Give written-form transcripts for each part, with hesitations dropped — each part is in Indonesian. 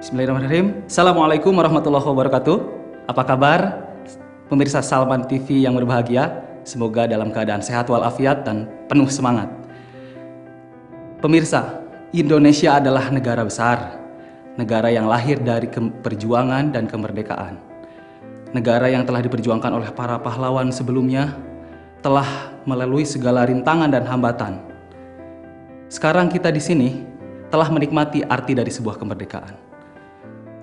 Bismillahirrahmanirrahim. Assalamualaikum warahmatullahi wabarakatuh. Apa kabar pemirsa Salman TV yang berbahagia? Semoga dalam keadaan sehat walafiat dan penuh semangat. Pemirsa, Indonesia adalah negara besar, negara yang lahir dari perjuangan dan kemerdekaan. Negara yang telah diperjuangkan oleh para pahlawan sebelumnya, telah melalui segala rintangan dan hambatan. Sekarang kita di sini telah menikmati arti dari sebuah kemerdekaan.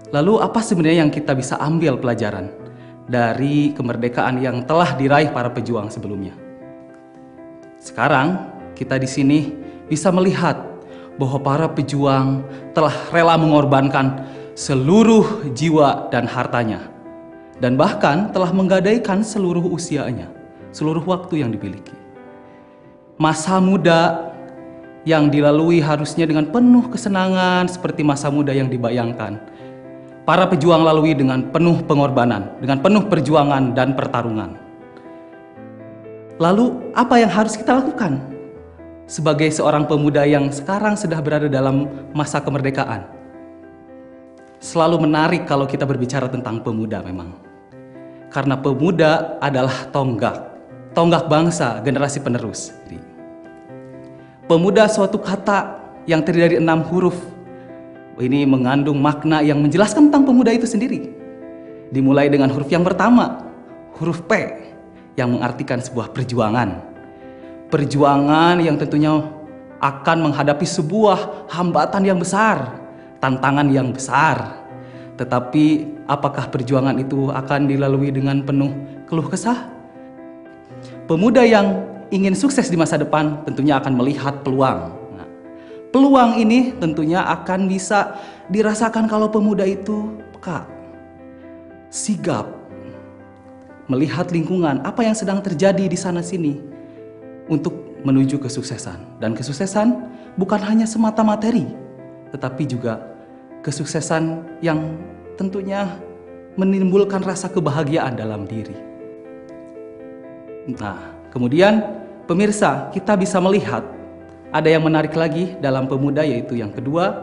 Lalu apa sebenarnya yang kita bisa ambil pelajaran dari kemerdekaan yang telah diraih para pejuang sebelumnya? Sekarang kita di sini bisa melihat bahwa para pejuang telah rela mengorbankan seluruh jiwa dan hartanya, dan bahkan telah menggadaikan seluruh usianya, seluruh waktu yang dimiliki. Masa muda yang dilalui harusnya dengan penuh kesenangan seperti masa muda yang dibayangkan. Para pejuang lalui dengan penuh pengorbanan, dengan penuh perjuangan dan pertarungan. Lalu apa yang harus kita lakukan sebagai seorang pemuda yang sekarang sudah berada dalam masa kemerdekaan? Selalu menarik kalau kita berbicara tentang pemuda memang. Karena pemuda adalah tonggak bangsa, generasi penerus. Pemuda suatu kata yang terdiri dari 6 huruf. Ini mengandung makna yang menjelaskan tentang pemuda itu sendiri. Dimulai dengan huruf yang pertama, huruf P, yang mengartikan sebuah perjuangan. Perjuangan yang tentunya akan menghadapi sebuah hambatan yang besar, tantangan yang besar. Tetapi apakah perjuangan itu akan dilalui dengan penuh keluh kesah? Pemuda yang ingin sukses di masa depan tentunya akan melihat peluang. Peluang ini tentunya akan bisa dirasakan kalau pemuda itu peka, sigap, melihat lingkungan, apa yang sedang terjadi di sana-sini untuk menuju kesuksesan. Dan kesuksesan bukan hanya semata materi, tetapi juga kesuksesan yang tentunya menimbulkan rasa kebahagiaan dalam diri. Nah, kemudian pemirsa, kita bisa melihat ada yang menarik lagi dalam pemuda, yaitu yang kedua,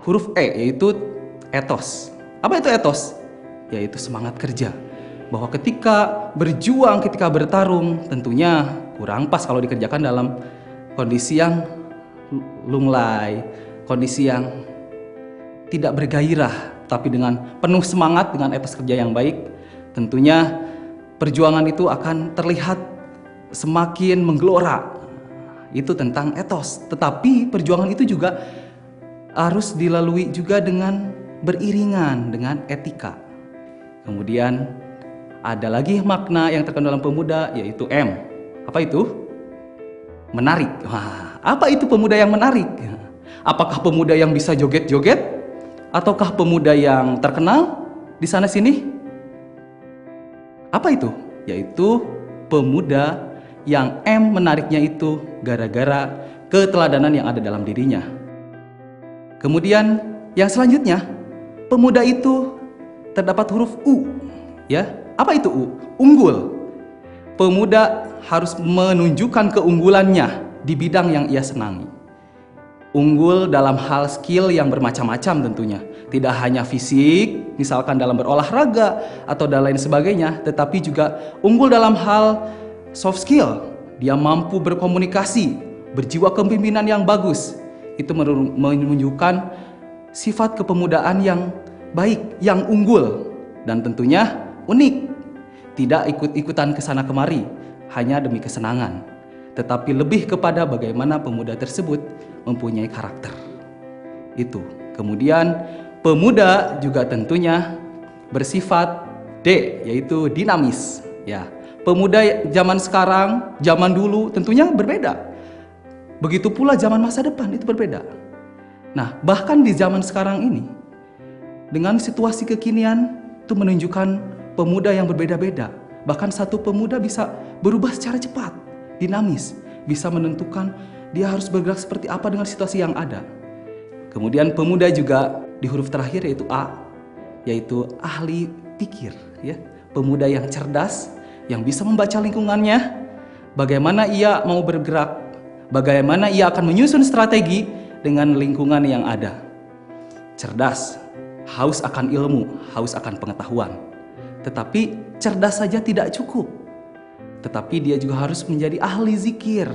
huruf E, yaitu etos. Apa itu etos? Yaitu semangat kerja. Bahwa ketika berjuang, ketika bertarung, tentunya kurang pas kalau dikerjakan dalam kondisi yang lunglai, kondisi yang tidak bergairah, tapi dengan penuh semangat, dengan etos kerja yang baik, tentunya perjuangan itu akan terlihat semakin menggelora. Itu tentang etos. Tetapi perjuangan itu juga harus dilalui juga dengan beriringan dengan etika. Kemudian ada lagi makna yang terkandung dalam pemuda, yaitu M. Apa itu? Menarik. Wah, apa itu pemuda yang menarik? Apakah pemuda yang bisa joget-joget? Ataukah pemuda yang terkenal di sana sini? Apa itu? Yaitu pemuda yang M menariknya itu gara-gara keteladanan yang ada dalam dirinya. Kemudian yang selanjutnya, pemuda itu terdapat huruf U, ya. Apa itu U? Unggul. Pemuda harus menunjukkan keunggulannya di bidang yang ia senangi. Unggul dalam hal skill yang bermacam-macam tentunya. Tidak hanya fisik, misalkan dalam berolahraga atau dan lain sebagainya, tetapi juga unggul dalam hal soft skill. Dia mampu berkomunikasi, berjiwa kepemimpinan yang bagus. Itu menunjukkan sifat kepemudaan yang baik, yang unggul, dan tentunya unik. Tidak ikut-ikutan kesana kemari hanya demi kesenangan, tetapi lebih kepada bagaimana pemuda tersebut mempunyai karakter. Itu. Kemudian pemuda juga tentunya bersifat D, yaitu dinamis, ya. Pemuda zaman sekarang, zaman dulu tentunya berbeda. Begitu pula zaman masa depan itu berbeda. Nah, bahkan di zaman sekarang ini, dengan situasi kekinian itu menunjukkan pemuda yang berbeda-beda. Bahkan satu pemuda bisa berubah secara cepat, dinamis, bisa menentukan dia harus bergerak seperti apa dengan situasi yang ada. Kemudian pemuda juga di huruf terakhir, yaitu A, yaitu ahli pikir, ya. Pemuda yang cerdas, yang bisa membaca lingkungannya, bagaimana ia mau bergerak, bagaimana ia akan menyusun strategi dengan lingkungan yang ada. cerdas, haus akan ilmu, haus akan pengetahuan. Tetapi cerdas saja tidak cukup. Tetapi dia juga harus menjadi ahli zikir.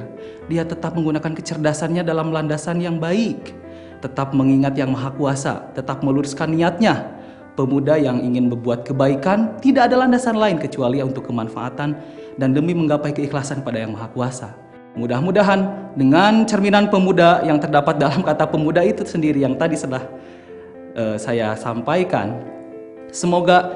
Dia tetap menggunakan kecerdasannya dalam landasan yang baik. Tetap mengingat Yang Maha Kuasa, tetap meluruskan niatnya. Pemuda yang ingin berbuat kebaikan tidak ada landasan lain kecuali untuk kemanfaatan dan demi menggapai keikhlasan pada Yang Maha Kuasa. Mudah-mudahan dengan cerminan pemuda yang terdapat dalam kata pemuda itu sendiri yang tadi sudah saya sampaikan, semoga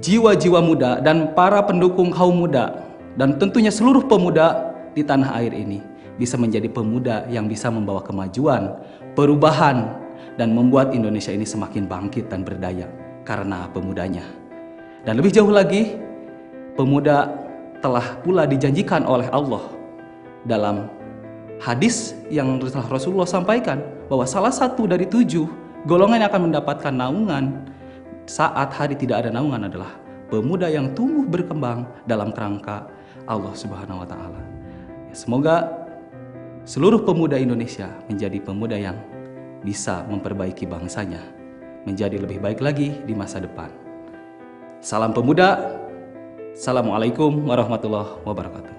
jiwa-jiwa muda dan para pendukung kaum muda dan tentunya seluruh pemuda di tanah air ini bisa menjadi pemuda yang bisa membawa kemajuan, perubahan, dan membuat Indonesia ini semakin bangkit dan berdaya karena pemudanya. Dan lebih jauh lagi, pemuda telah pula dijanjikan oleh Allah dalam hadis yang telah Rasulullah sampaikan bahwa salah satu dari 7 golongan yang akan mendapatkan naungan saat hari tidak ada naungan adalah pemuda yang tumbuh berkembang dalam kerangka Allah Subhanahu wa Ta'ala. Semoga seluruh pemuda Indonesia menjadi pemuda yang bisa memperbaiki bangsanya menjadi lebih baik lagi di masa depan. Salam pemuda. Assalamualaikum warahmatullahi wabarakatuh.